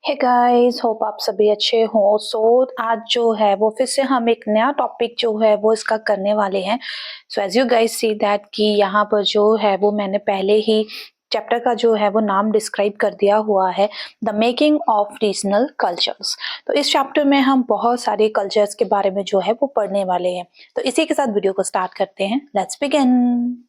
Hey guys, hope आप सभी अच्छे हो। आज जो है वो फिर से हम एक नया टॉपिक जो है वो इसका करने वाले हैं। So as you guys see that कि यहाँ पर जो है वो मैंने पहले ही चैप्टर का जो है वो नाम डिस्क्राइब कर दिया हुआ है, the making of regional cultures. तो इस चैप्टर में हम बहुत सारे कल्चर्स के बारे में जो है वो पढ़ने वाले हैं। तो इसी के साथ वीडियो को स्टार्ट करते हैं। Let's begin.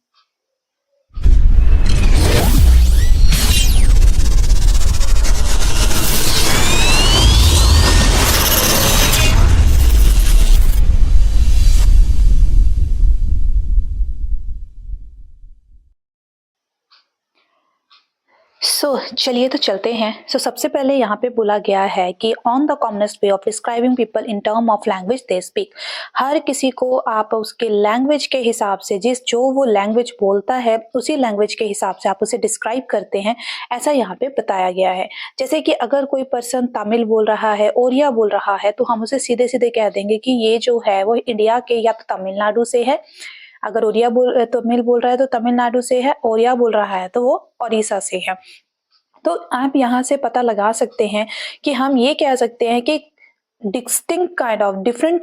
चलिए तो चलते हैं। सबसे पहले यहाँ पे बोला गया है कि on the commonest way of describing people in term of language they speak. हर किसी को आप उसके लैंग्वेज के हिसाब से, जो वो लैंग्वेज बोलता है उसी लैंग्वेज के हिसाब से आप उसे डिस्क्राइब करते हैं, ऐसा यहाँ पे बताया गया है। जैसे कि अगर कोई पर्सन तमिल बोल रहा है, ओरिया बोल रहा है, तो हम उसे सीधे सीधे कह देंगे कि ये जो है वो इंडिया के या तो तमिलनाडु से है। अगर तमिल बोल रहा है तो तमिलनाडु से है, ओरिया बोल रहा है तो वो ओडिशा से है। तो आप यहाँ से पता लगा सकते हैं कि हम ये कह सकते हैं कि different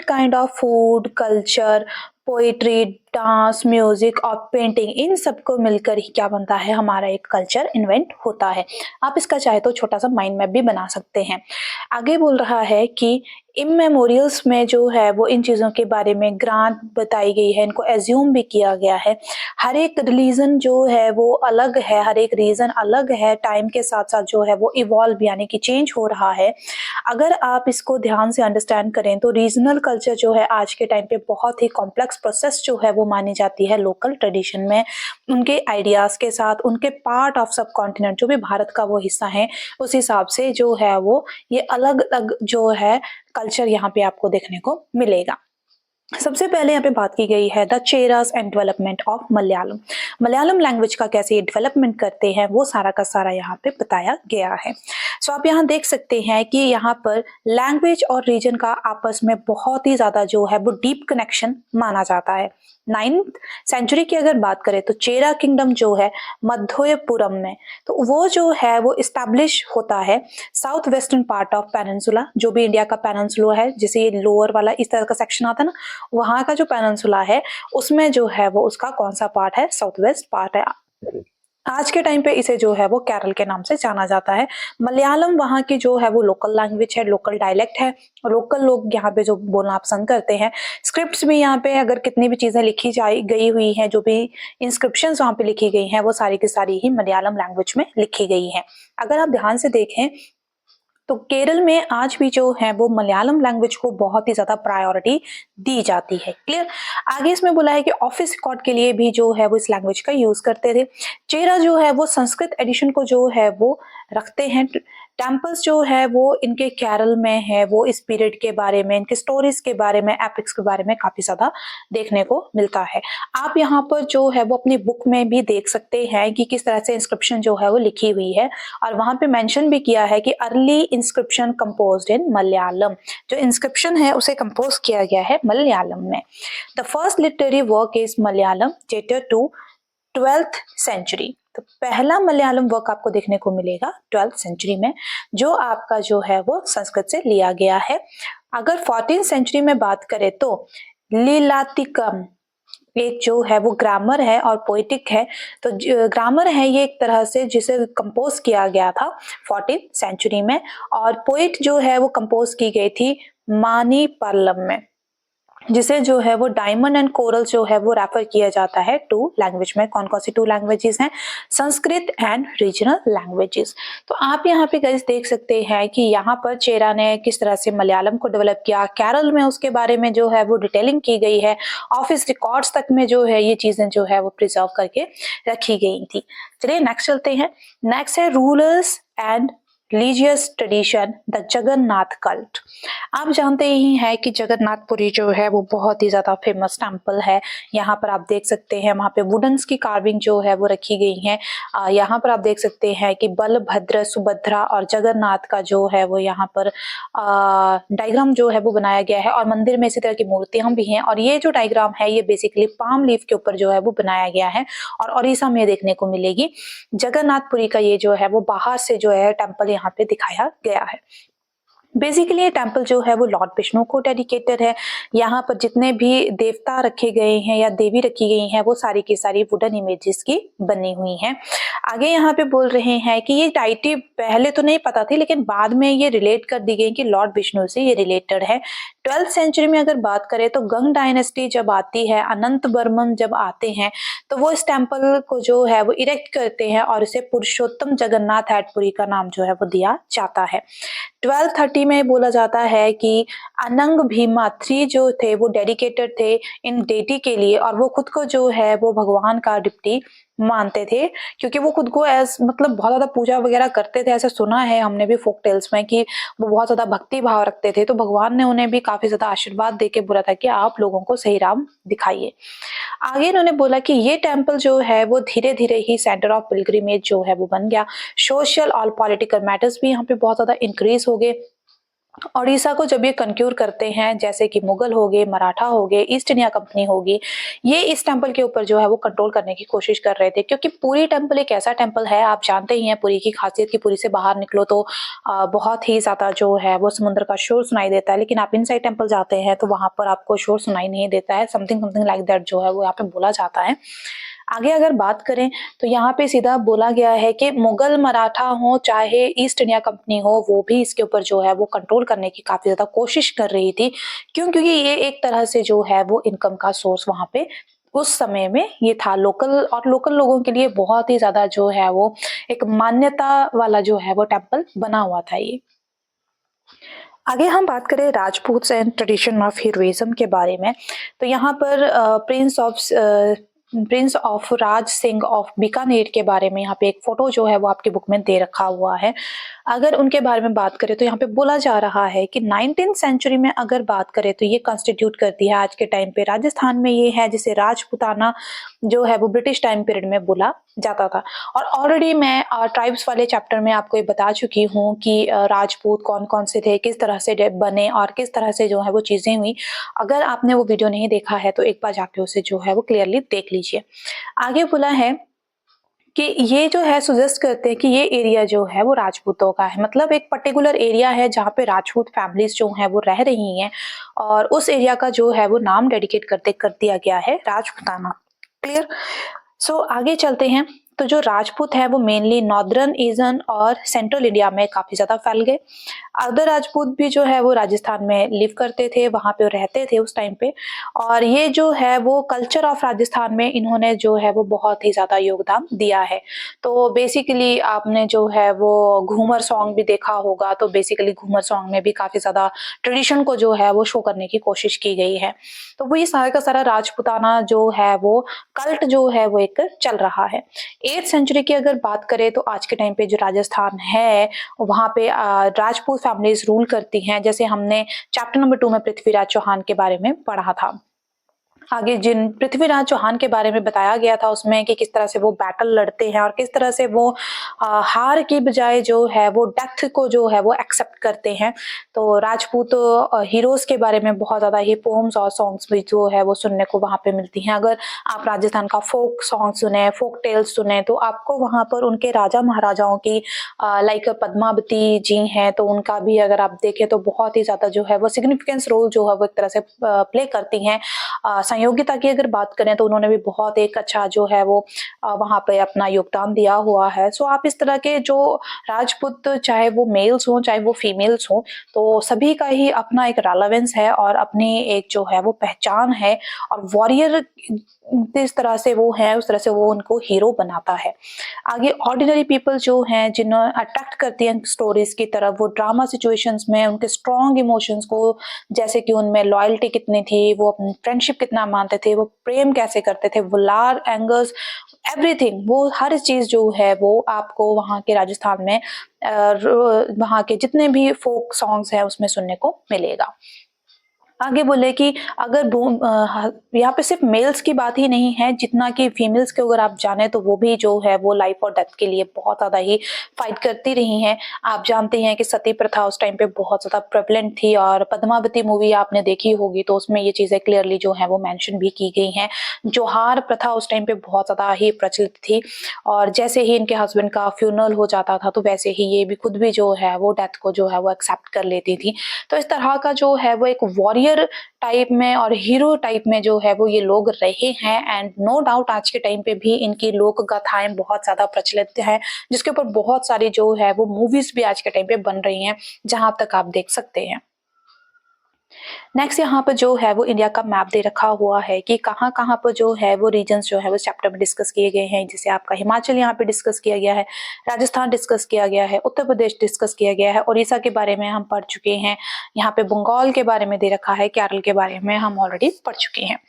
kind of food, culture, poetry, dance, music और पेंटिंग, इन सबको मिलकर ही क्या बनता है, हमारा एक कल्चर इन्वेंट होता है। आप इसका चाहे तो छोटा सा माइंड मैप भी बना सकते हैं। आगे बोल रहा है कि इमेमोरियल्स में जो है वो इन चीज़ों के बारे में ग्रांट बताई गई है, इनको एज्यूम भी किया गया है। हर एक रिलीजन जो है वो अलग है, हर एक रीजन अलग है, टाइम के साथ साथ जो है वो इवॉल्व यानी कि चेंज हो रहा है। अगर आप इसको ध्यान से अंडरस्टैंड करें तो रीजनल कल्चर जो है आज के टाइम पे बहुत ही कॉम्प्लेक्स प्रोसेस जो है वो मानी जाती है लोकल ट्रेडिशन में, उनके आइडियाज के साथ, उनके पार्ट ऑफ सब कॉन्टिनेंट जो भी भारत का वो हिस्सा है, उस हिसाब से जो है वो ये अलग अलग जो है कल्चर यहाँ पे आपको देखने को मिलेगा। सबसे पहले यहाँ पे बात की गई है the Cheras and development of Malayalam. Malayalam language का कैसे ये डेवलपमेंट करते हैं वो सारा का सारा यहाँ पे बताया गया है। आप यहाँ देख सकते हैं कि यहाँ पर लैंग्वेज और रीजन का आपस में बहुत ही ज्यादा जो है वो डीप कनेक्शन माना जाता है। 9th सेंचुरी की अगर बात करें तो चेरा किंगडम जो है मध्योपुरम में, तो वो जो है वो इस्टेब्लिश होता है south western part of peninsula, जो भी इंडिया का पेनिनसुला है, जैसे ये लोअर वाला इस तरह का सेक्शन आता है ना, वहां का जो पेनिनसुला है उसमें जो है वो उसका कौन सा पार्ट है, साउथ वेस्ट पार्ट है। आज के टाइम पे इसे जो है वो केरल के नाम से जाना जाता है। मलयालम वहाँ की जो है वो लोकल लैंग्वेज है, लोकल डायलेक्ट है, लोकल लोग यहाँ पे जो बोलना पसंद करते हैं। स्क्रिप्ट्स भी यहाँ पे अगर कितनी भी चीजें लिखी गई हुई हैं, जो भी इंस्क्रिप्शंस वहाँ पे लिखी गई हैं, वो सारी की सारी ही मलयालम लैंग्वेज में लिखी गई हैं। अगर आप ध्यान से देखें तो केरल में आज भी जो है वो मलयालम लैंग्वेज को बहुत ही ज्यादा प्रायोरिटी दी जाती है। क्लियर। आगे इसमें बोला है कि ऑफिस रिकॉर्ड के लिए भी जो है वो इस लैंग्वेज का यूज करते थे। चेरा जो है वो संस्कृत एडिशन को जो है वो रखते हैं। टेम्पल्स जो है वो इनके केरल में है, वो इस पीरियड के बारे में, इनके स्टोरीज के बारे में, एपिक्स के बारे में काफी ज्यादा देखने को मिलता है। आप यहाँ पर जो है वो अपनी बुक में भी देख सकते हैं कि किस तरह से इंस्क्रिप्शन जो है वो लिखी हुई है, और वहां पे मेंशन भी किया है कि अर्ली इंस्क्रिप्शन कंपोज्ड इन मलयालम। जो इंस्क्रिप्शन है उसे कंपोज किया गया है मलयालम में। The first literary work is Malayalam dated to 12th century. तो पहला मलयालम वर्क आपको देखने को मिलेगा 12th सेंचुरी में, जो आपका जो है वो संस्कृत से लिया गया है। अगर 14th सेंचुरी में बात करें तो लीलातिकम एक जो है वो ग्रामर है और पोइटिक है। तो ग्रामर है ये एक तरह से जिसे कंपोज किया गया था 14th सेंचुरी में, और पोइट जो है वो कंपोज की गई थी मानी पर्लम में, जिसे जो है वो डायमंड एंड कोरल जो है वो रेफर किया जाता है टू लैंग्वेज में। कौन कौन सी टू लैंग्वेजेस हैं, संस्कृत एंड रीजनल लैंग्वेजेस। तो आप यहाँ पे गाइस देख सकते हैं कि यहाँ पर चेरा ने किस तरह से मलयालम को डेवलप किया। केरल में उसके बारे में जो है वो डिटेलिंग की गई है, ऑफिस रिकॉर्ड्स तक में जो है ये चीजें जो है वो प्रिजर्व करके रखी गई थी। चलिए नेक्स्ट चलते हैं। नेक्स्ट है rulers and religious tradition, the Jagannath cult. आप जानते ही हैं कि जगन्नाथपुरी जो है वो बहुत ही ज्यादा फेमस टेम्पल है। यहाँ पर आप देख सकते हैं वहाँ पे वुडन्स की कार्विंग जो है वो रखी गई है। यहाँ पर आप देख सकते हैं कि बलभद्र, सुभद्रा और जगन्नाथ का जो है वो यहाँ पर डायग्राम जो है वो बनाया गया है, और मंदिर में इसी तरह की मूर्तियां भी हैं। और ये जो डायग्राम है ये बेसिकली पाम लीफ के ऊपर जो है वो बनाया गया है, और ओडिशा में देखने को मिलेगी। जगन्नाथपुरी का ये जो है वो बाहर से जो है टेम्पल यहाँ पे दिखाया गया है। बेसिकली ये टेम्पल जो है वो लॉर्ड विष्णु को डेडिकेटेड है। यहाँ पर जितने भी देवता रखे गए हैं या देवी रखी गई हैं वो सारी की सारी वुडन इमेजेस की बनी हुई हैं। आगे यहाँ पे बोल रहे हैं कि ये डाइटी पहले तो नहीं पता थी, लेकिन बाद में ये रिलेट कर दी गई कि लॉर्ड विष्णु से ये रिलेटेड है। 12th सेंचुरी में अगर बात करें तो गंग डायनेस्टी जब आती है, अनंत बर्मन जब आते हैं, तो वो इस टेम्पल को जो है वो इरेक्ट करते हैं और इसे पुरुषोत्तम जगन्नाथ एडपुरी का नाम जो है वो दिया जाता है। 1230 में बोला जाता है कि अनंग भीमा 3 जो थे वो डेडिकेटेड थे इन डेटी के लिए, और वो खुद को जो है वो भगवान का डिप्टी मानते थे, क्योंकि वो खुद को एज मतलब बहुत ज्यादा पूजा वगैरह करते थे। ऐसा सुना है हमने भी फोक टेल्स में कि वो बहुत ज्यादा भक्ति भाव रखते थे, तो भगवान ने उन्हें भी काफी ज्यादा आशीर्वाद देके बोला था कि आप लोगों को सही राम दिखाइए। आगे इन्होंने बोला कि ये टेम्पल जो है वो धीरे धीरे ही सेंटर ऑफ पिलग्रिमेज जो है वो बन गया। सोशल और पॉलिटिकल मैटर्स भी यहाँ पे बहुत ज्यादा इंक्रीज हो गए। ओडिशा को जब ये कंक्यूर करते हैं, जैसे कि मुगल हो गए, मराठा हो गए, ईस्ट इंडिया कंपनी होगी, ये इस टेम्पल के ऊपर जो है वो कंट्रोल करने की कोशिश कर रहे थे, क्योंकि पुरी टेम्पल एक ऐसा टेम्पल है, आप जानते ही हैं पुरी की खासियत, कि पुरी से बाहर निकलो तो बहुत ही ज्यादा जो है वो समुद्र का शोर सुनाई देता है, लेकिन आप इनसाइड टेम्पल जाते हैं तो वहां पर आपको शोर सुनाई नहीं देता है। समथिंग समथिंग लाइक दैट जो है वो यहाँ पे बोला जाता है। आगे अगर बात करें तो यहाँ पे सीधा बोला गया है कि मुगल मराठा हो चाहे ईस्ट इंडिया कंपनी हो, वो भी इसके ऊपर जो है वो कंट्रोल करने की काफी ज्यादा कोशिश कर रही थी। क्यों? क्योंकि ये एक तरह से जो है वो इनकम का सोर्स वहां पे उस समय में ये था। लोकल लोगों के लिए बहुत ही ज्यादा जो है वो एक मान्यता वाला जो है वो टेम्पल बना हुआ था ये। आगे हम बात करें Rajput and tradition of heroism के बारे में, तो यहाँ पर Prince of Raj Singh of Bikaner के बारे में यहाँ पे एक फोटो जो है वो आपकी बुक में दे रखा हुआ है। अगर उनके बारे में बात करें तो यहाँ पे बोला जा रहा है कि 19th सेंचुरी में अगर बात करें तो ये कॉन्स्टिट्यूट करती है आज के टाइम पे राजस्थान में ये है, जिसे राजपूताना जो है वो ब्रिटिश टाइम पीरियड में बोला जाता था। और ऑलरेडी मैं ट्राइब्स वाले चैप्टर में आपको ये बता चुकी हूँ कि राजपूत कौन कौन से थे, किस तरह से बने और किस तरह से जो है वो चीजें हुई। अगर आपने वो वीडियो नहीं देखा है तो एक बार जाके उसे जो है वो क्लियरली देख लीजिए। आगे बोला है कि ये जो है सजेस्ट करते हैं कि ये एरिया जो है वो राजपूतों का है, मतलब एक पर्टिकुलर एरिया है जहाँ पे राजपूत फैमिलीज जो हैं वो रह रही हैं, और उस एरिया का जो है वो नाम डेडिकेट कर दिया गया है राजपूताना। क्लियर? सो आगे चलते हैं। तो जो राजपूत है वो मेनली नॉर्दर्न रीजन और सेंट्रल इंडिया में काफी ज्यादा फैल गए। अदर राजपूत भी जो है वो राजस्थान में लिव करते थे, वहां पे रहते थे उस टाइम पे, और ये जो है वो कल्चर ऑफ राजस्थान में इन्होंने जो है वो बहुत ही ज्यादा योगदान दिया है। तो बेसिकली आपने जो है वो घूमर सॉन्ग भी देखा होगा, तो बेसिकली घूमर सॉन्ग में भी काफी ज्यादा ट्रेडिशन को जो है वो शो करने की कोशिश की गई है। तो वो ये सारा का सारा राजपूताना जो है वो कल्ट जो है वो एक चल रहा है। 8th सेंचुरी की अगर बात करें तो आज के टाइम पे जो राजस्थान है वहां पे राजपूत फैमिलीज रूल करती हैं, जैसे हमने चैप्टर नंबर 2 में पृथ्वीराज चौहान के बारे में पढ़ा था। आगे जिन पृथ्वीराज चौहान के बारे में बताया गया था उसमें कि किस तरह से वो बैटल लड़ते हैं और किस तरह से वो हार की बजाय जो है वो डेथ को जो है वो एक्सेप्ट करते हैं। तो राजपूत हीरोज के बारे में बहुत ज्यादा ही पोम्स और सॉन्ग्स भी जो है वो सुनने को वहां पे मिलती हैं। अगर आप राजस्थान का फोक सॉन्ग सुने, फोक टेल्स सुने, तो आपको वहां पर उनके राजा महाराजाओं की लाइक पद्मावती जी हैं तो उनका भी अगर आप देखें तो बहुत ही ज्यादा जो है वो सिग्निफिकेंस रोल जो है वो एक तरह से प्ले करती हैं। संयोगिता की अगर बात करें तो उन्होंने भी बहुत एक अच्छा जो है वो वहां पे अपना योगदान दिया हुआ है। सो आप इस तरह के जो राजपूत, चाहे वो मेल्स हो चाहे वो फीमेल्स हो, तो सभी का ही अपना एक रेलेवेंस है और अपनी एक जो है वो पहचान है, और वॉरियर जिस तरह से वो है उस तरह से वो उनको हीरो बनाता है। आगे ऑर्डिनरी पीपल जो हैं जिन्हें अट्रैक्ट करती हैं स्टोरीज की तरफ, वो ड्रामा सिचुएशंस में उनके स्ट्रॉन्ग इमोशंस को, जैसे कि उनमें लॉयल्टी कितनी थी, वो अपनी फ्रेंडशिप कितना मानते थे, वो प्रेम कैसे करते थे, वुलार एंगर्स एवरीथिंग, वो हर चीज जो है वो आपको वहाँ के राजस्थान में वहाँ के जितने भी फोक सॉन्ग्स हैं उसमें सुनने को मिलेगा। आगे बोले कि अगर यहाँ पे सिर्फ मेल्स की बात ही नहीं है, जितना कि फीमेल्स के अगर आप जाने तो वो भी जो है वो लाइफ और डेथ के लिए बहुत ज़्यादा ही फाइट करती रही हैं। आप जानते हैं कि सती प्रथा उस टाइम पे बहुत ज़्यादा प्रेवलेंट थी और पद्मावती मूवी आपने देखी होगी तो उसमें ये चीज़ें क्लियरली जो है वो मेंशन भी की गई हैं। जोहार प्रथा उस टाइम पे बहुत ज़्यादा ही प्रचलित थी और जैसे ही इनके हस्बैंड का फ्यूनरल हो जाता था तो वैसे ही ये भी खुद भी जो है वो डेथ को जो है वो एक्सेप्ट कर लेती थी। तो इस तरह का जो है वो एक वॉरियर टाइप में और हीरो टाइप में जो है वो ये लोग रहे हैं एंड नो डाउट आज के टाइम पे भी इनकी लोक गाथाएं बहुत ज्यादा प्रचलित है, जिसके ऊपर बहुत सारी जो है वो मूवीज भी आज के टाइम पे बन रही हैं, जहां तक आप देख सकते हैं। नेक्स्ट यहाँ पर जो है वो इंडिया का मैप दे रखा हुआ है कि कहाँ कहाँ पर जो है वो रीजन्स जो है वो चैप्टर में डिस्कस किए गए हैं। जैसे आपका हिमाचल यहाँ पे डिस्कस किया गया है, राजस्थान डिस्कस किया गया है, उत्तर प्रदेश डिस्कस किया गया है, उड़ीसा के बारे में हम पढ़ चुके हैं, यहाँ पे बंगाल के बारे में दे रखा है, केरल के बारे में हम ऑलरेडी पढ़ चुके हैं।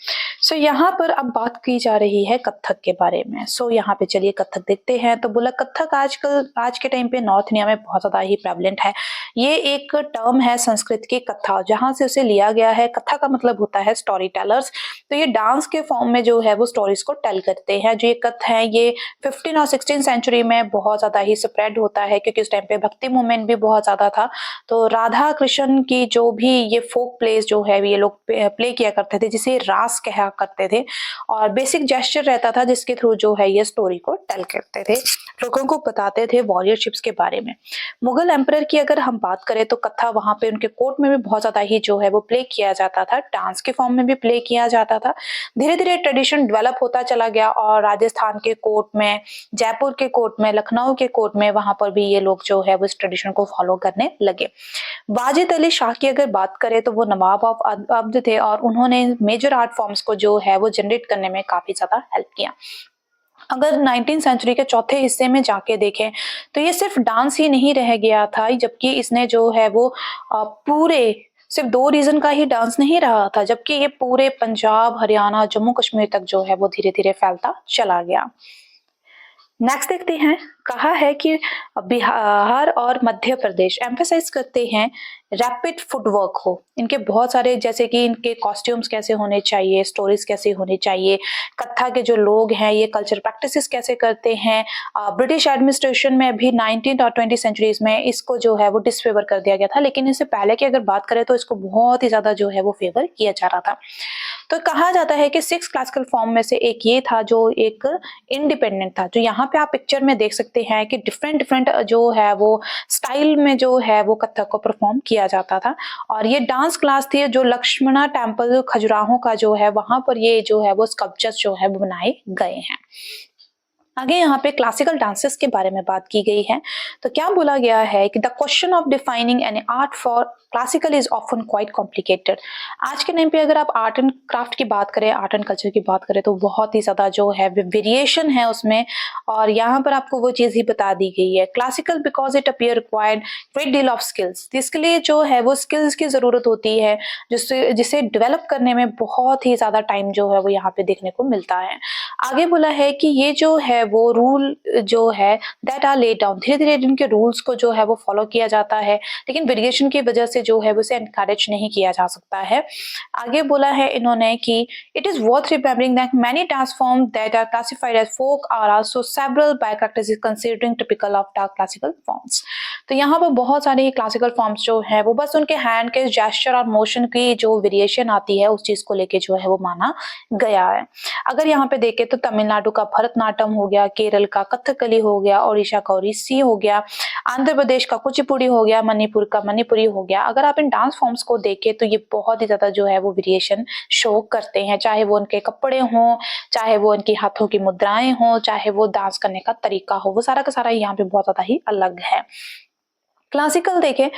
सो यहाँ पर अब बात की जा रही है कथक के बारे में। सो यहाँ पे चलिए कथक देखते हैं। तो बोला कथक आजकल आज के टाइम पे नॉर्थ इंडिया में बहुत ज्यादा ही प्रेवलेंट है। ये एक टर्म है संस्कृत की कथा, जहां से उसे लिया गया है। कथा का मतलब होता है स्टोरी टेलर्स। तो ये डांस के फॉर्म में जो है वो स्टोरीज को टेल करते हैं। जो ये कथा है ये 15 और 16 सेंचुरी में बहुत ज्यादा ही स्प्रेड होता है, क्योंकि उस टाइम पे भक्ति मूवमेंट भी बहुत ज्यादा था। तो राधा कृष्ण की जो भी ये फोक प्लेस जो है ये लोग प्ले किया करते थे, जिसे रास कहा करते थे, और बेसिक जेस्चर रहता था जिसके थ्रू जो है ये स्टोरी को टेल करते थे, लोगों को बताते थे वॉरियरशिप्स के बारे में। मुगल एम्परर की अगर हम बात करें तो कथा वहां पे उनके कोर्ट में भी बहुत ज्यादा ही जो है वो प्ले किया जाता था, डांस के फॉर्म में भी प्ले किया जाता था। धीरे धीरे ट्रेडिशन डेवलप होता चला गया और राजस्थान के कोर्ट में, जयपुर के कोर्ट में, लखनऊ के कोर्ट में वहां पर भी ये लोग जो है वो इस ट्रेडिशन को फॉलो करने लगे। वाजिद अली शाह की अगर बात करें तो वो नवाब ऑफ अवध थे और उन्होंने मेजर आर्ट फॉर्म्स को जो है वो जनरेट करने में काफी ज्यादा हेल्प किया। अगर 19th सेंचुरी के चौथे हिस्से में जाके देखें तो ये सिर्फ डांस ही नहीं रह गया था, जबकि इसने जो है वो पूरे सिर्फ 2 रीजन का ही डांस नहीं रहा था, जबकि ये पूरे पंजाब, हरियाणा, जम्मू कश्मीर तक जो है वो धीरे धीरे फैलता चला गया। नेक्स्ट देखते हैं। कहा है कि बिहार और मध्य प्रदेश एम्फेसाइज करते हैं रैपिड फुटवर्क हो। इनके बहुत सारे, जैसे कि इनके कॉस्ट्यूम्स कैसे होने चाहिए, स्टोरीज कैसे होनी चाहिए, कथा के जो लोग हैं ये कल्चर प्रैक्टिसेस कैसे करते हैं। ब्रिटिश एडमिनिस्ट्रेशन में भी 19th और 20th सेंचुरीज में इसको जो है वो डिसफेवर कर दिया गया था, लेकिन इससे पहले की अगर बात करें तो इसको बहुत ही ज्यादा जो है वो फेवर किया जा रहा था। तो कहा जाता है कि 6 क्लासिकल फॉर्म में से एक ये था जो एक इंडिपेंडेंट था। जो यहाँ पे आप पिक्चर में देख सकते हैं कि डिफरेंट डिफरेंट जो है वो स्टाइल में जो है वो कथक को परफॉर्म किया जाता था। और ये डांस क्लास थी जो लक्ष्मणा टेम्पल खजुराहो का जो है वहां पर ये जो है वो स्कल्पचर्स जो है वो बनाए गए हैं। आगे यहाँ पे क्लासिकल डांसेस के बारे में बात की गई है। तो क्या बोला गया है कि the question of defining an art for classical is often quite complicated. आज के टाइम पे अगर आप आर्ट एंड क्राफ्ट की बात करें, आर्ट एंड कल्चर की बात करें, तो बहुत ही ज्यादा जो है वेरिएशन है उसमें, और यहाँ पर आपको वो चीज ही बता दी गई है। Classical because it appear required great deal of skills. इसके लिए जो है वो स्किल्स की जरूरत होती है, जिसे डेवलप करने में बहुत ही ज्यादा टाइम जो है वो यहाँ पे देखने को मिलता है। आगे बोला है कि ये जो है वो रूल जो है दैट आर लेड डाउन, धीरे धीरे इनके रूल्स को जो है वो फॉलो किया जाता है, लेकिन वेरिएशन की वजह से जो है उसे एनकरेज नहीं किया जा सकता है। आगे बोला है इन्होंने कि it is worth remembering that many dance form that are classified as folk are also several by practices considering typical of dark classical forms. तो यहाँ पर बहुत सारे ही क्लासिकल फॉर्म्स जो है वो बस उनके हैंड के जेस्चर और मोशन की जो वेरिएशन आती है उस चीज को लेके जो है वो माना गया है। अगर यहाँ पे देखें तो तमिलनाडु का भरतनाट्यम हो गया, केरल का कथकली हो गया, ओडिशा का ओडिसी हो गया, आंध्र प्रदेश का कुचिपुड़ी हो गया, मणिपुर का मणिपुरी हो गया। अगर आप इन डांस फॉर्म्स को देखें तो ये बहुत ही ज्यादा जो है वो वेरिएशन शो करते हैं, चाहे वो उनके कपड़े हों, चाहे वो उनकी हाथों की मुद्राएं हों, चाहे वो डांस करने का तरीका हो, वो सारा का सारा यहाँ पे बहुत ज्यादा ही अलग है। क्लासिकल देखें,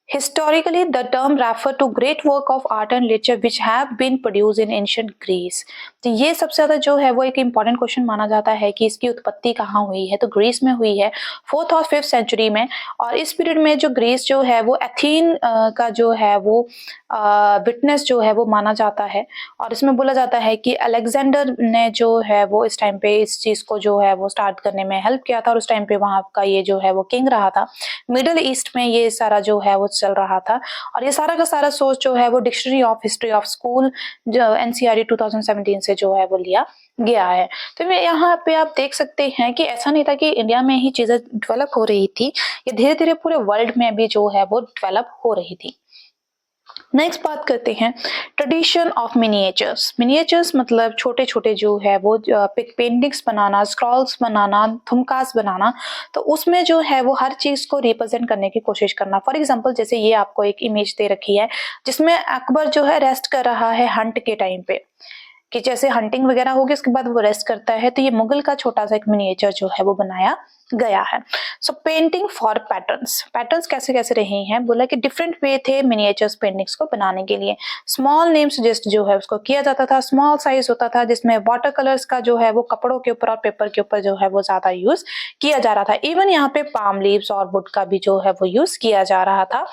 historically the term refer to great work of art and literature which have been produced in ancient Greece। तो ये सबसे ज्यादा जो है वो एक इम्पॉर्टेंट क्वेश्चन माना जाता है कि इसकी उत्पत्ति कहाँ हुई है। तो ग्रीस में हुई है 4th और 5th सेंचुरी में, और इस पीरियड में जो ग्रीस जो है वो एथीन का जो है वो विटनेस जो है वो माना जाता है। और इसमें बोला जाता है कि अलेक्जेंडर ने जो है वो इस टाइम पे इस चीज़ को जो है वो स्टार्ट करने में हेल्प किया था और उस टाइम पे वहाँ का ये जो है वो किंग रहा था। मिडल ईस्ट में ये सारा जो है वो चल रहा था और ये सारा का सारा सोर्स जो है वो dictionary of history of school जो एनसीईआरटी 2017 से जो है वो लिया गया है। तो मैं यहाँ पे आप देख सकते हैं कि ऐसा नहीं था कि इंडिया में ही चीज़ें डेवलप हो रही थी, ये धीरे-धीरे पूरे वर्ल्ड में भी जो है वो डेवलप हो रही थी। नेक्स्ट बात करते हैं ट्रेडिशन ऑफ मिनिएचर्स। मिनिएचर्स मतलब छोटे-छोटे जो है वो पिक पेंटिंग्स बनाना, स्क्रॉल्स बनाना, थुमकास बनाना, तो उसमें जो है वो हर चीज़ को रिप्रेजेंट करने की कोशिश करना। फॉर एग्जांपल जैसे ये आपको एक इमेज दे रखी है जिसमें अकबर जो है रेस्ट कर रहा है हंट के टाइम पे, कि जैसे हंटिंग वगैरह होगी उसके बाद वो रेस्ट करता है, तो ये मुगल का छोटा सा एक मिनिएचर जो है वो बनाया गया है। सो पेंटिंग फॉर पैटर्न्स, पैटर्न्स कैसे कैसे रहे हैं, बोला कि डिफरेंट वे थे मिनिएचर्स पेंटिंग्स को बनाने के लिए। स्मॉल नेम सजेस्ट जो है उसको किया जाता था, स्मॉल साइज होता था जिसमें वाटर कलर्स का जो है वो कपड़ों के ऊपर और पेपर के ऊपर जो है वो ज्यादा यूज किया जा रहा था। इवन यहाँ पे पाम लीव्स और वुड का भी जो है वो यूज किया जा रहा था।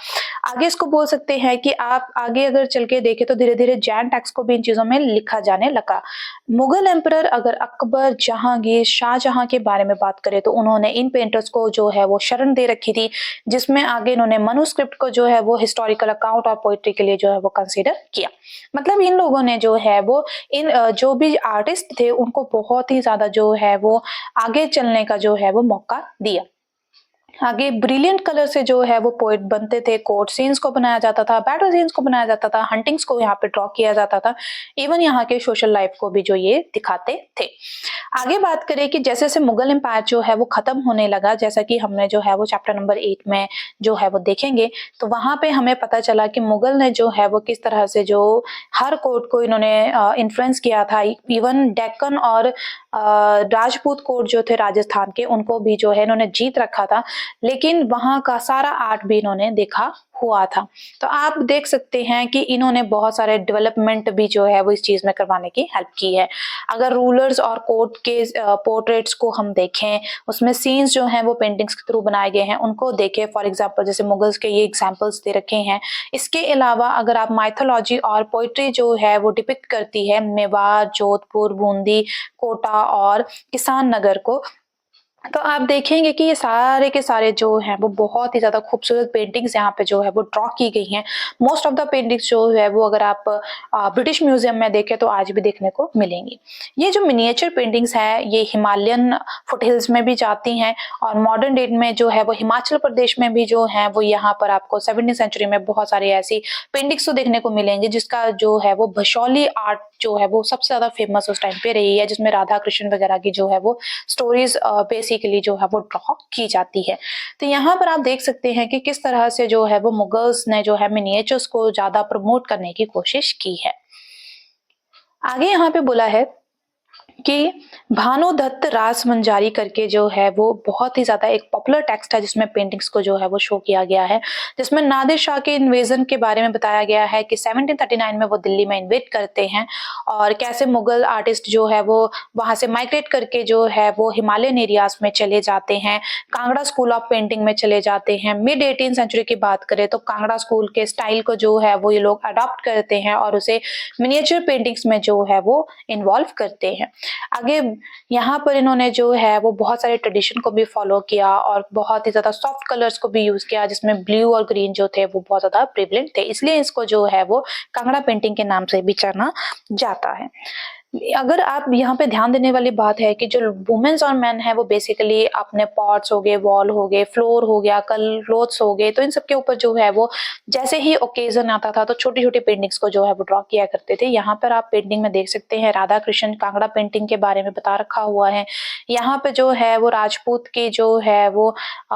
आगे इसको बोल सकते हैं कि आप आगे अगर चल के देखें तो धीरे धीरे जैन टैक्स को भी इन चीजों में लिखा जाने लगा। मुगल एम्परर अगर अकबर, जहांगीर, शाहजहां के बारे में बात करें तो उन्होंने इन पेंटर्स को जो है वो शरण दे रखी थी, जिसमें आगे इन्होंने मनुस्क्रिप्ट को जो है वो हिस्टोरिकल अकाउंट और पोइट्री के लिए जो है वो कंसीडर किया। मतलब इन लोगों ने जो है वो इन जो भी आर्टिस्ट थे उनको बहुत ही ज्यादा जो है वो आगे चलने का जो है वो मौका दिया। आगे ब्रिलियंट कलर से जो है वो पोएट बनते थे, कोर्ट सीन्स को बनाया जाता था, बैटल सीन्स को बनाया जाता था, हंटिंग्स को यहाँ पे ड्रॉ किया जाता था, इवन यहाँ के सोशल लाइफ को भी जो ये दिखाते थे। आगे बात करें कि जैसे जैसे मुगल एम्पायर जो है वो खत्म होने लगा, जैसा कि हमने जो है वो चैप्टर नंबर 8 में जो है वो देखेंगे, तो वहां पे हमें पता चला कि मुगल ने जो है वो किस तरह से जो हर कोर्ट को इन्होंने इन्फ्लुएंस किया था। इवन डेक्कन और राजपूत कोर्ट जो थे राजस्थान के, उनको भी जो है इन्होंने जीत रखा था, लेकिन वहां का सारा आर्ट भी इन्होंने देखा हुआ था। तो आप देख सकते हैं कि इन्होंने बहुत सारे डेवलपमेंट भी जो है वो इस चीज में करवाने की हेल्प की है। अगर रूलर्स और कोर्ट के पोर्ट्रेट्स को हम देखें, उसमें सीन्स जो हैं वो पेंटिंग्स के थ्रू बनाए गए हैं, उनको देखें। फॉर एग्जांपल जैसे मुगल्स के ये एग्जांपल्स दे रखे हैं। इसके अलावा अगर आप माइथोलॉजी और पोइट्री जो है वो डिपिक्ट करती है मेवाड़, जोधपुर, बूंदी, कोटा और किसान नगर को, तो आप देखेंगे कि ये सारे के सारे जो हैं वो बहुत ही ज्यादा खूबसूरत पेंटिंग्स यहाँ पे जो है वो ड्रॉ की गई हैं। मोस्ट ऑफ द पेंटिंग्स जो है वो अगर आप ब्रिटिश म्यूजियम में देखें तो आज भी देखने को मिलेंगी। ये जो मिनिएचर पेंटिंग्स है ये हिमालयन फुटहिल्स में भी जाती हैं और मॉडर्न डेट में जो है वो हिमाचल प्रदेश में भी जो है वो यहाँ पर आपको 17वीं सेंचुरी में बहुत सारी ऐसी पेंटिंग्स तो देखने को मिलेंगी, जिसका जो है वो भशौली आर्ट जो है वो सबसे ज्यादा फेमस उस टाइम पे रही है, जिसमें राधा कृष्ण वगैरह की जो है वो स्टोरीज बेसिकली जो है वो ड्रॉ की जाती है। तो यहाँ पर आप देख सकते हैं कि किस तरह से जो है वो मुगल्स ने जो है मिनिएचर्स को ज्यादा प्रमोट करने की कोशिश की है। आगे यहाँ पे बोला है कि भानुदत्त रासमंजारी करके जो है वो बहुत ही ज्यादा एक पॉपुलर टेक्स्ट है, जिसमें पेंटिंग्स को जो है वो शो किया गया है, जिसमें नादिर शाह के इन्वेजन के बारे में बताया गया है कि 1739 में वो दिल्ली में इन्वेट करते हैं और कैसे मुगल आर्टिस्ट जो है वो वहां से माइग्रेट करके जो है वो हिमालयन एरियाज में चले जाते हैं, कांगड़ा स्कूल ऑफ पेंटिंग में चले जाते हैं। मिड 18 सेंचुरी की बात करें तो कांगड़ा स्कूल के स्टाइल को जो है वो ये लोग अडॉप्ट करते हैं और उसे मिनिएचर पेंटिंग्स में जो है वो इन्वॉल्व करते हैं। आगे यहाँ पर इन्होंने जो है वो बहुत सारे ट्रेडिशन को भी फॉलो किया और बहुत ही ज्यादा सॉफ्ट कलर्स को भी यूज किया, जिसमें ब्लू और ग्रीन जो थे वो बहुत ज्यादा प्रिवलेंट थे, इसलिए इसको जो है वो कांगड़ा पेंटिंग के नाम से भी जाना जाता है। अगर आप यहाँ पे ध्यान देने वाली बात है कि जो वुमेन्स और मेन है वो बेसिकली अपने पॉट्स हो गए, वॉल हो गए, फ्लोर हो गया, क्लोथ्स हो गए, तो इन सब के ऊपर जो है वो जैसे ही ओकेजन आता था तो छोटी छोटी पेंटिंग्स को जो है वो ड्रॉ किया करते थे। यहाँ पर आप पेंटिंग में देख सकते हैं राधा कृष्ण कांगड़ा पेंटिंग के बारे में बता रखा हुआ है। यहाँ पे जो है वो राजपूत की जो है वो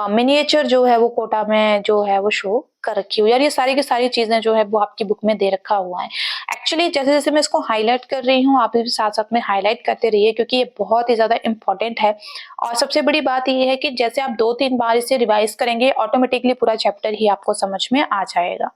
मिनिएचर जो है वो कोटा में जो है वो शो कर रखी हुई है। यार ये सारी की सारी चीजें जो है वो आपकी बुक में दे रखा हुआ है। एक्चुअली जैसे जैसे मैं इसको हाईलाइट कर रही हूँ आप भी साथ साथ में हाईलाइट करते रहिए, क्योंकि ये बहुत ही ज्यादा इंपॉर्टेंट है। और सबसे बड़ी बात ये है कि जैसे आप 2-3 बार इसे रिवाइज करेंगे ऑटोमेटिकली पूरा चैप्टर ही आपको समझ में आ जाएगा।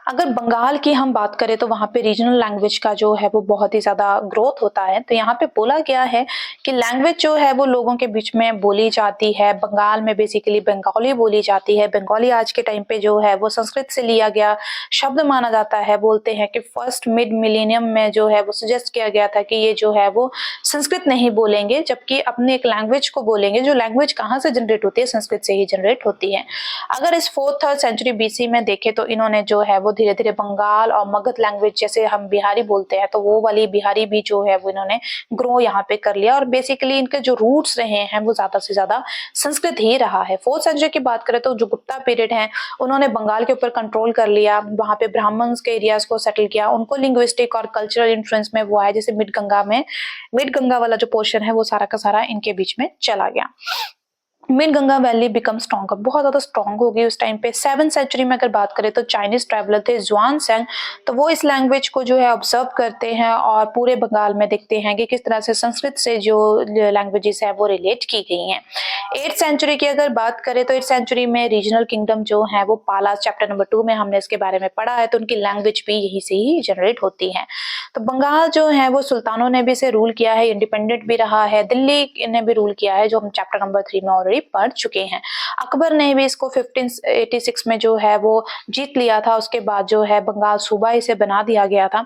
अगर बंगाल की हम बात करें तो वहाँ पे रीजनल लैंग्वेज का जो है वो बहुत ही ज़्यादा ग्रोथ होता है। तो यहाँ पे बोला गया है कि लैंग्वेज जो है वो लोगों के बीच में बोली जाती है। बंगाल में बेसिकली बंगाली बोली जाती है। बंगाली आज के टाइम पे जो है वो संस्कृत से लिया गया शब्द माना जाता है। बोलते हैं कि फर्स्ट मिड मिलेनियम में जो है वो सजेस्ट किया गया था कि ये जो है वो संस्कृत नहीं बोलेंगे, जबकि अपने एक लैंग्वेज को बोलेंगे। जो लैंग्वेज कहाँ से जनरेट होती है? संस्कृत से ही जनरेट होती है। अगर इस 4th-3rd सेंचुरी बीसी में देखें तो इन्होंने जो है वो धीरे धीरे बंगाल और मगध लैंग्वेज, जैसे हम बिहारी बोलते हैं तो वो वाली बिहारी भी जो है वो इन्होंने ग्रो यहाँ पे कर लिया। और बेसिकली इनके जो रूट्स रहे हैं वो ज्यादा से ज्यादा संस्कृत ही रहा है। 4th सेंचुरी की बात करें तो जो गुप्ता पीरियड है उन्होंने बंगाल के ऊपर कंट्रोल कर लिया, वहां पे ब्राह्मण्स के एरियाज को सेटल किया। उनको लिंग्विस्टिक और कल्चरल इन्फ्लुएंस में वो आया, जैसे मिड गंगा वाला जो पोर्शन है वो सारा का सारा इनके बीच में चला गया। Mid Ganga valley become stronger, बहुत ज्यादा स्ट्रॉन्ग हो गई उस टाइम पे। 7th सेंचुरी में अगर बात करें तो चाइनीज ट्रैवलर थे ज़ुआन-सेंग, तो वो इस लैंग्वेज को जो है ऑब्जर्व करते हैं और पूरे बंगाल में देखते हैं कि किस तरह से संस्कृत से जो लैंग्वेजेस है वो रिलेट की गई हैं। 8th सेंचुरी की अगर बात करें तो 8th सेंचुरी में रीजनल किंगडम जो है वो पाला, चैप्टर नंबर 2 में हमने इसके बारे में पढ़ा है। तो उनकी लैंग्वेज भी यही से ही जनरेट होती है। तो बंगाल जो है वो सुल्तानों ने भी इसे रूल किया है, इंडिपेंडेंट भी रहा है। दिल्ली ने भी रूल किया है, जो हम चैप्टर नंबर 3 में ऑलरेडी पढ़ चुके हैं। अकबर ने भी इसको 1586 में जो है वो जीत लिया था। उसके बाद जो है बंगाल सूबा इसे बना दिया गया था।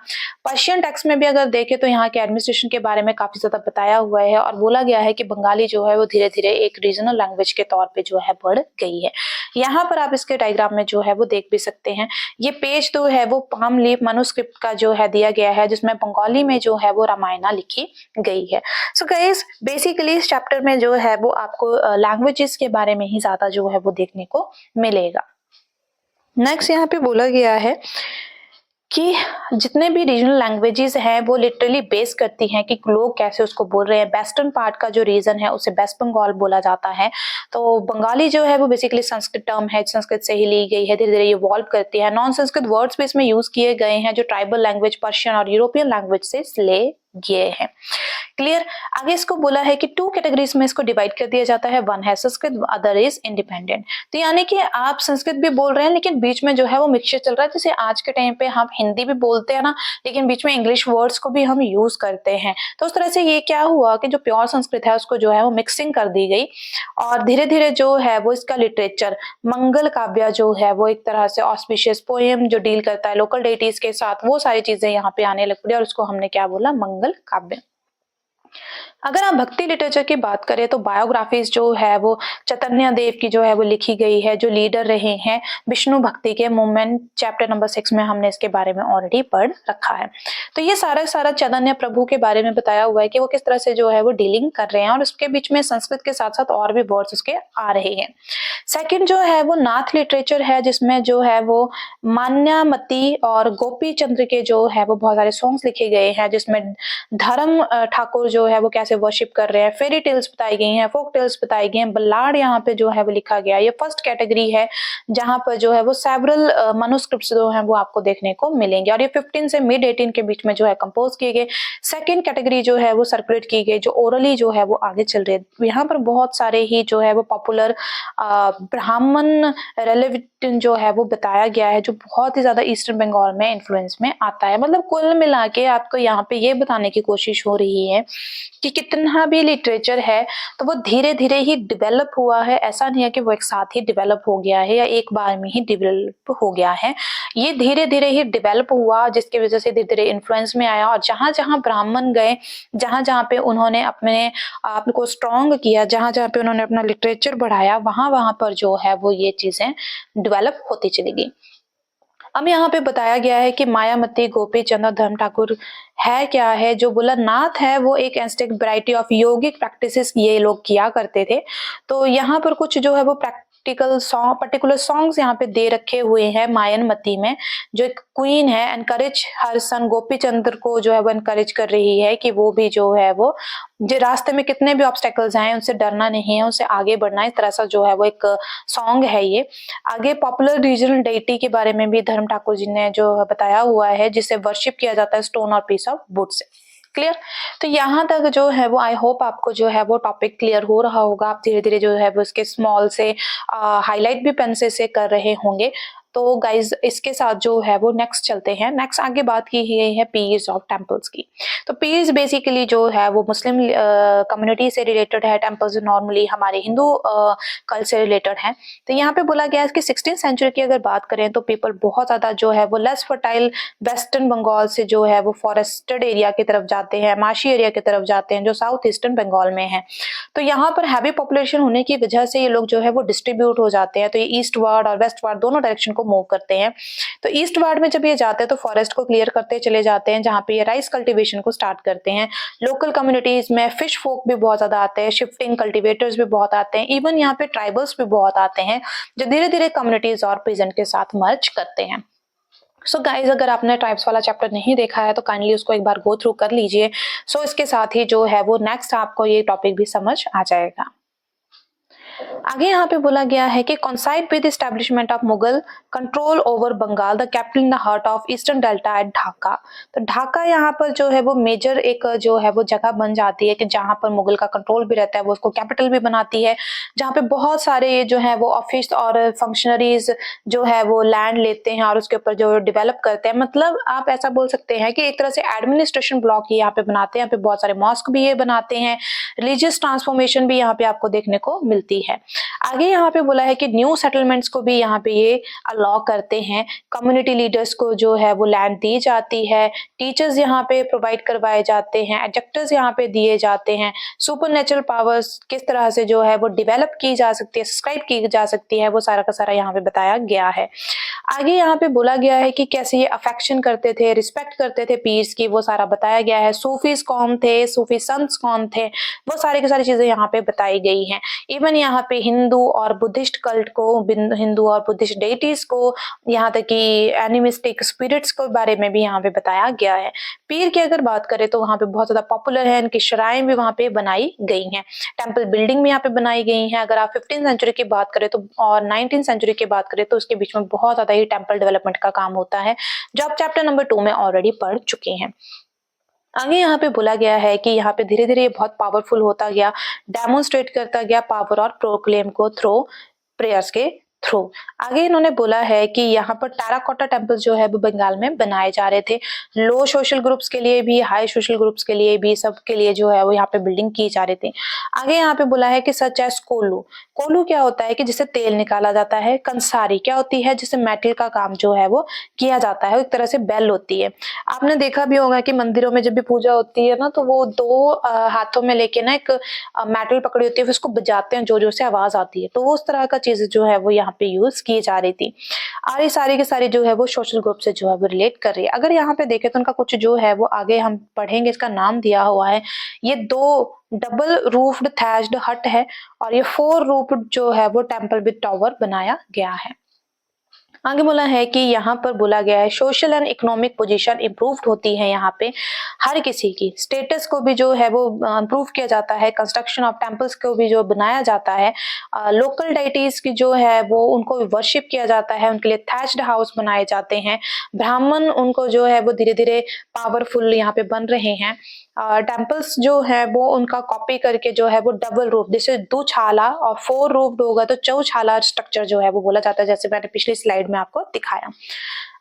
पर्शियन टेक्स्ट में भी अगर देखें तो यहाँ के एडमिनिस्ट्रेशन के बारे में काफी ज्यादा बताया हुआ है और बोला गया है कि बंगाली जो है वो धीरे धीरे एक रीजनल लैंग्वेज के तौर पे जो है बढ़ गई है। यहाँ पर आप इसके डायग्राम में जो है वो देख भी सकते हैं। ये पेज तो है वो पाम लीफ मनुस्क्रिप्ट का जो है दिया गया है, जिसमें बंगाली में जो है वो रामायणा लिखी गई है। सो गाइस, बेसिकली इस चैप्टर में जो है वो आपको लैंग्वेजेस के बारे में ही ज्यादा जो है वो देखने को मिलेगा। नेक्स्ट यहाँ पे बोला गया है कि जितने भी रीजनल लैंग्वेजेस हैं वो लिटरली बेस करती हैं कि लोग कैसे उसको बोल रहे हैं। वेस्टर्न पार्ट का जो रीजन है उसे वेस्ट बंगाल बोला जाता है। तो बंगाली जो है वो बेसिकली संस्कृत टर्म है, संस्कृत से ही ली गई है, धीरे धीरे इवॉल्व करती है। नॉन संस्कृत वर्ड्स भी इसमें यूज किए गए हैं जो ट्राइबल लैंग्वेज, पर्शियन और यूरोपियन लैंग्वेज से ले गए हैं। क्लियर। आगे इसको बोला है कि 2 कैटेगरीज में इसको डिवाइड कर दिया जाता है। वन है संस्कृत, अदर इज इंडिपेंडेंट। तो यानी कि आप संस्कृत भी बोल रहे हैं लेकिन बीच में जो है वो मिक्सचर चल रहा है। जैसे आज के टाइम पे हम हिंदी भी बोलते हैं ना, लेकिन बीच में इंग्लिश वर्ड्स को भी हम यूज करते हैं। तो उस तरह से ये क्या हुआ कि जो प्योर संस्कृत है उसको जो है वो मिक्सिंग कर दी गई और धीरे धीरे जो है वो इसका लिटरेचर, मंगल काव्य जो है वो एक तरह से ऑस्पिशियस पोएम जो डील करता है लोकल डेटीज के साथ, वो सारी चीजें यहाँ पे आने लग पड़ी और उसको हमने क्या बोला? मंगल काव्य। अगर आप भक्ति लिटरेचर की बात करें तो बायोग्राफीज जो है वो चैतन्य देव की जो है वो लिखी गई है, जो लीडर रहे हैं विष्णु भक्ति के मूवमेंट। चैप्टर नंबर 6 में हमने इसके बारे में ऑलरेडी पढ़ रखा है। तो ये सारा चैतन्य प्रभु के बारे में बताया हुआ है कि वो किस तरह से जो है वो डीलिंग कर रहे हैं और उसके बीच में संस्कृत के साथ साथ और भी वर्ड्स उसके आ रहे हैं। सेकेंड जो है वो नाथ लिटरेचर है, जिसमें जो है वो मान्यामती और गोपी चंद्र के जो है वो बहुत सारे सॉन्ग्स लिखे गए हैं, जिसमें धर्म ठाकुर जो है वो कैसे वर्शिप कर रहे हैं, फेरी टेल्स बताई गई हैं, फोक टेल्स बताई गई हैं, बल्लाड यहाँ पे जो है वो लिखा गया है। ये फर्स्ट कैटेगरी है जहां पर जो है वो सेवरल मनुस्क्रिप्ट्स जो हैं वो आपको देखने को मिलेंगे और ये 15 से मिड 18 के बीच में जो है कंपोज किए गए। सेकेंड कैटेगरी जो है वो सर्कुलेट की गई, जो ओरली जो है वो आगे चल रही है। यहाँ पर बहुत सारे ही जो है वो पॉपुलर ब्राह्मण रेलेवेंट जो है वो बताया गया है, जो बहुत ही ज्यादा ईस्टर्न बंगाल में इन्फ्लुएंस में आता है। मतलब कुल मिला के आपको यहाँ पे ये बताने की कोशिश हो रही है कि कितना भी लिटरेचर है तो वो धीरे धीरे ही डेवलप हुआ है। ऐसा नहीं है कि वो एक साथ ही डेवलप हो गया है या एक बार में ही डेवलप हो गया है। ये धीरे धीरे ही डेवलप हुआ, जिसकी वजह से धीरे धीरे इन्फ्लुएंस में आया और जहां जहां ब्राह्मण गए, जहां जहां पे उन्होंने अपने आप को स्ट्रॉन्ग किया, जहां जहां पे उन्होंने अपना लिटरेचर बढ़ाया, वहां वहां पर जो है वो ये चीजें डेवलप होती चली गई। अब यहाँ पे बताया गया है कि मायामती, गोपी चंद्र, धर्म ठाकुर है क्या है। जो बोला नाथ है वो एक aesthetic variety of yogic practices ये लोग किया करते थे। तो यहाँ पर कुछ जो है वो पर्टिकुलर सॉन्ग्स यहाँ पे दे रखे हुए हैं। मायामती में जो एक क्वीन है एनकरेज हर सन गोपी चंद्र को जो है वो एनकरेज कर रही है कि वो भी जो है वो जो रास्ते में कितने भी ऑब्स्टेकल्स आए उनसे डरना नहीं है, उनसे आगे बढ़ना है। इस तरह से जो है वो एक सॉन्ग है ये। आगे पॉपुलर रीजनल डेटी के बारे में भी धर्म ठाकुर जी ने जो बताया हुआ है, जिसे वर्शिप किया जाता है स्टोन और पीस ऑफ वुड से। क्लियर। तो यहाँ तक जो है वो आई होप आपको जो है वो टॉपिक क्लियर हो रहा होगा। आप धीरे धीरे जो है वो इसके स्मॉल से हाईलाइट भी पेंसिल से कर रहे होंगे। तो गाइज इसके साथ जो है वो नेक्स्ट चलते हैं। नेक्स्ट आगे बात की गई है पीर्स ऑफ टेम्पल्स की। तो पीर्स बेसिकली जो है वो मुस्लिम कम्युनिटी से रिलेटेड है, टेम्पल्स नॉर्मली हमारे हिंदू कल्चर से रिलेटेड है। तो यहाँ पे बोला गया है कि 16th सेंचुरी की अगर बात करें तो पीपल बहुत ज्यादा जो है वो लेस फर्टाइल वेस्टर्न बंगाल से जो है वो फॉरेस्टेड एरिया की तरफ जाते हैं, माशी एरिया की तरफ जाते हैं जो साउथ ईस्टर्न बंगाल में है। तो यहाँ पर हैवी पॉपुलेशन होने की वजह से ये लोग जो है वो डिस्ट्रीब्यूट हो जाते हैं। तो ये ईस्ट वार्ड और वेस्ट वार्ड दोनों डायरेक्शन को मूव करते हैं। तो ईस्ट वार्ड में जब ये जाते हैं तो फॉरेस्ट को क्लियर करते चले जाते हैं, जहाँ पे ये राइस कल्टीवेशन को स्टार्ट करते हैं। लोकल कम्युनिटीज में फिश फोक भी बहुत ज्यादा आते हैं, शिफ्टिंग कल्टीवेटर्स भी बहुत आते हैं, इवन यहाँ पे ट्राइबल्स भी बहुत आते हैं जो धीरे धीरे कम्युनिटीज और पीजेंट के साथ मर्ज करते हैं। सो गाइज अगर आपने ट्राइब्स वाला चैप्टर नहीं देखा है तो काइंडली उसको एक बार गो थ्रू कर लीजिए। सो इसके साथ ही जो है वो नेक्स्ट आपको ये टॉपिक भी समझ आ जाएगा। आगे यहाँ पे बोला गया है कि coincide with establishment of Mughal control over Bengal the capital in the heart of eastern delta at Dhaka. तो ढाका यहाँ पर जो है वो मेजर एक जो है वो जगह बन जाती है कि जहाँ पर मुगल का कंट्रोल भी रहता है, वो उसको कैपिटल भी बनाती है, जहाँ पे बहुत सारे ये जो है वो ऑफिस और फंक्शनरीज जो है वो लैंड लेते हैं और उसके ऊपर जो डेवलप करते हैं। मतलब आप ऐसा बोल सकते हैं कि एक तरह से एडमिनिस्ट्रेशन ब्लॉक यहाँ पे बनाते हैं। यहाँ पे बहुत सारे मॉस्क भी ये बनाते हैं, रिलीजियस ट्रांसफॉर्मेशन भी यहाँ पे आपको देखने को मिलती है। आगे यहाँ पे बोला है कि न्यू सेटलमेंट्स को भी यहाँ पे ये अलाउ करते हैं। कम्युनिटी लीडर्स को जो है वो लैंड दी जाती है, टीचर्स यहाँ पे प्रोवाइड करवाए जाते हैं, एडजक्टर्स यहाँ पे दिए जाते हैं। सुपरनेचुरल पावर्स किस तरह से जो है वो डेवलप की जा सकती है, सब्सक्राइब की जा सकती है, वो सारा का सारा यहाँ पे बताया गया है। आगे यहाँ पे बोला गया है कि कैसे ये अफेक्शन करते थे, रिस्पेक्ट करते थे पीर्स की, वो सारा बताया गया है। सूफीज कौन थे, सूफी संत कौन थे, वो सारी की सारी चीजें यहाँ पे बताई गई हैं। इवन यहाँ पे हिंदू और बुद्धिस्ट कल्ट को, हिंदू और बुद्धिस्ट डेइटीज को, यहाँ तक कि एनिमिस्टिक स्पिरिट्स के बारे में भी यहाँ पे बताया गया है। पीर की अगर बात करें तो वहाँ पे बहुत ज्यादा पॉपुलर है, इनकी श्राइन भी वहाँ पे बनाई गई हैं, टेम्पल बिल्डिंग भी यहाँ पे बनाई गई है। अगर आप 15th सेंचुरी की बात करें तो और 19th सेंचुरी की बात करें तो उसके बीच में बहुत ज्यादा ही टेम्पल डेवलपमेंट का काम होता है, जो आप चैप्टर नंबर 2 में ऑलरेडी पढ़ चुके हैं। आगे यहाँ पे बोला गया है कि यहाँ पे धीरे धीरे ये बहुत पावरफुल होता गया, डेमोन्स्ट्रेट करता गया पावर और प्रोक्लेम को थ्रू प्रेयर्स के थ्रू। आगे इन्होंने बोला है कि यहाँ पर टेराकोटा टेम्पल्स जो है वो बंगाल में बनाए जा रहे थे, लो सोशल ग्रुप्स के लिए भी, हाई सोशल ग्रुप्स के लिए भी, सबके लिए जो है वो यहाँ पे बिल्डिंग की जा रही थी। आगे यहाँ पे बोला है कि सच एज कोलू, कोलू क्या होता है कि जिससे तेल निकाला जाता है। कंसारी क्या होती है, जिससे मेटल का काम जो है वो किया जाता है, एक तरह से बेल होती है। आपने देखा भी होगा कि मंदिरों में जब भी पूजा होती है ना तो वो दो हाथों में लेके ना एक मेटल पकड़ी होती है, फिर उसको बजाते हैं, जोर जोर से आवाज आती है। तो वो उस तरह का चीज जो है वो यहाँ पे यूज की जा रही थी। और ये सारी की सारी जो है वो सोशल ग्रुप से जो है वो रिलेट कर रही है। अगर यहाँ पे देखें तो उनका कुछ जो है वो आगे हम पढ़ेंगे, इसका नाम दिया हुआ है। ये 2 डबल रूफ्ड थैच्ड हट है और ये 4 रूफ्ड जो है वो टेम्पल विद टावर बनाया गया है। आगे बोला है कि यहाँ पर बोला गया है social and economic position improved होती है। यहाँ पे हर किसी की स्टेटस को भी जो है वो इम्प्रूव किया जाता है। कंस्ट्रक्शन ऑफ टेम्पल्स को भी जो बनाया जाता है। लोकल डाइटीज की जो है वो उनको वर्शिप किया जाता है, उनके लिए थैच्ड हाउस बनाए जाते हैं। ब्राह्मण उनको जो है वो धीरे धीरे पावरफुल यहाँ पे बन रहे हैं। टेम्पल्स जो है वो उनका कॉपी करके जो है वो डबल रूफ, जैसे 2 छाला और 4 रूफ्ड होगा तो चौछाला स्ट्रक्चर जो है वो बोला जाता है, जैसे मैंने पिछली स्लाइड में आपको दिखाया।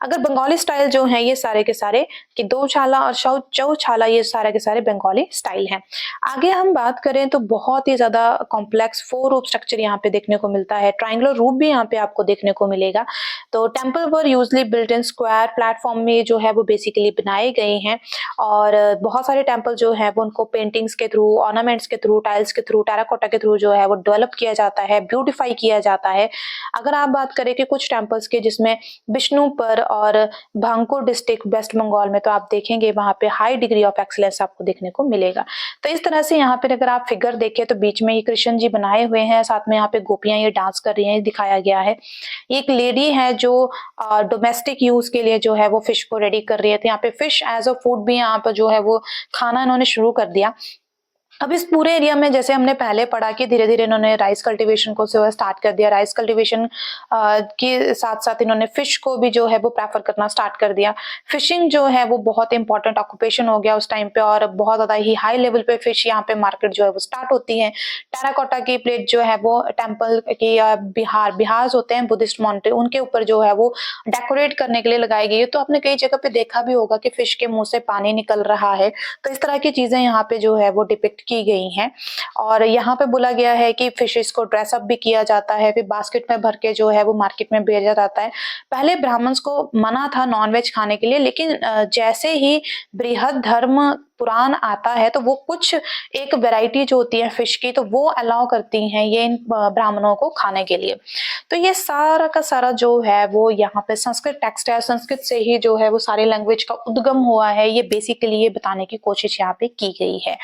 अगर बंगाली स्टाइल जो है ये सारे के सारे कि 2 छाला और चौछाला, ये सारे के सारे बंगाली स्टाइल हैं। आगे हम बात करें तो बहुत ही ज्यादा कॉम्प्लेक्स 4 रूफ स्ट्रक्चर यहाँ पे देखने को मिलता है। ट्राइंगुलर रूफ भी यहाँ पे आपको देखने को मिलेगा। तो temple were usually built in square platform में जो है वो बेसिकली बनाए गए हैं। और बहुत सारे टेम्पल जो है वो उनको पेंटिंग्स के थ्रू, ऑर्नामेंट्स के थ्रू, टाइल्स के थ्रू, टेराकोटा के थ्रू जो है वो डेवलप किया जाता है, ब्यूटिफाई किया जाता है। अगर आप बात करें कि कुछ टेम्पल्स के जिसमें बिष्णुपुर और भांगपुर डिस्ट्रिक्ट वेस्ट बंगाल में, तो आप देखेंगे वहां पे हाई डिग्री ऑफ एक्सीलेंस आपको देखने को मिलेगा। तो इस तरह से यहाँ पे अगर आप फिगर देखें तो बीच में ये कृष्ण जी बनाए हुए हैं, साथ में यहाँ पे गोपियां ये डांस कर रही हैं, दिखाया गया है। ये एक लेडी है जो डोमेस्टिक यूज के लिए जो है वो फिश को रेडी कर रही है। तो यहाँ पे फिश एज अ फूड भी यहाँ पर जो है वो खाना इन्होंने शुरू कर दिया। अब इस पूरे एरिया में जैसे हमने पहले पढ़ा कि धीरे-धीरे इन्होंने राइस कल्टीवेशन को जो है स्टार्ट कर दिया। राइस कल्टीवेशन के साथ-साथ इन्होंने फिश को भी जो है वो प्रेफ़र करना स्टार्ट कर दिया। फिशिंग जो है वो बहुत इम्पोर्टेंट ऑक्यूपेशन हो गया उस टाइम पे और बहुत ज़्यादा ही हाई लेवल पे फिश यहाँ पे मार्केट जो है वो स्टार्ट होती है। टेराकोटा की प्लेट जो है वो टेम्पल की बिहार्स होते हैं बुद्धिस्ट मॉन्यूमेंट उनके ऊपर जो है वो डेकोरेट करने के लिए लगाई गई है। तो आपने कई जगह पे देखा भी होगा कि फिश के मुँह से पानी निकल रहा है। तो इस तरह की चीज़ें यहाँ पे जो है वो डिपिक्ट की गई हैं और यहाँ पे बोला गया है कि फिशेस को ड्रेस अप भी किया जाता है, फिर बास्केट में भर के जो है वो मार्केट में भेजा जाता है। पहले ब्राह्मण्स को मना था नॉन-वेज खाने के लिए लेकिन जैसे ही बृहद धर्म पुराण आता है तो वो कुछ एक वैरायटी जो होती है फिश की तो वो अलाउ करती हैं ये इन ब्राह्मणों को खाने के लिए। तो ये सारा का सारा जो है वो यहाँ पे संस्कृत टेक्स्ट है, संस्कृत से ही जो है वो सारे लैंग्वेज का उद्गम हुआ है, ये बेसिकली ये बताने की कोशिश यहाँ पे की गई है।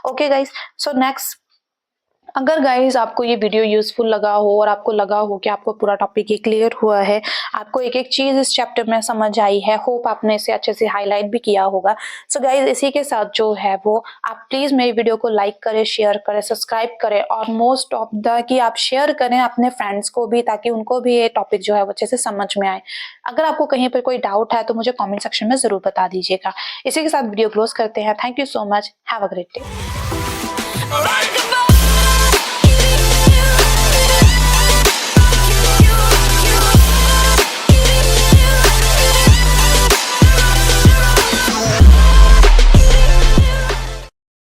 ओके गाइस, सो नेक्स्ट अगर गाइस आपको ये वीडियो यूजफुल लगा हो और आपको लगा हो कि आपको पूरा टॉपिक ये क्लियर हुआ है, आपको एक-एक चीज़ इस चैप्टर में समझ आई है, होप आपने इसे अच्छे से हाईलाइट भी किया होगा। सो गाइस इसी के साथ जो है वो आप प्लीज़ मेरी वीडियो को लाइक करें, शेयर करें, सब्सक्राइब करें और मोस्ट ऑफ द कि आप शेयर करें अपने फ्रेंड्स को भी ताकि उनको भी ये टॉपिक जो है वो अच्छे से समझ में आए। अगर आपको कहीं पर कोई डाउट है तो मुझे कमेंट सेक्शन में ज़रूर बता दीजिएगा। इसी के साथ वीडियो क्लोज करते हैं। Thank you so much. Have a great day.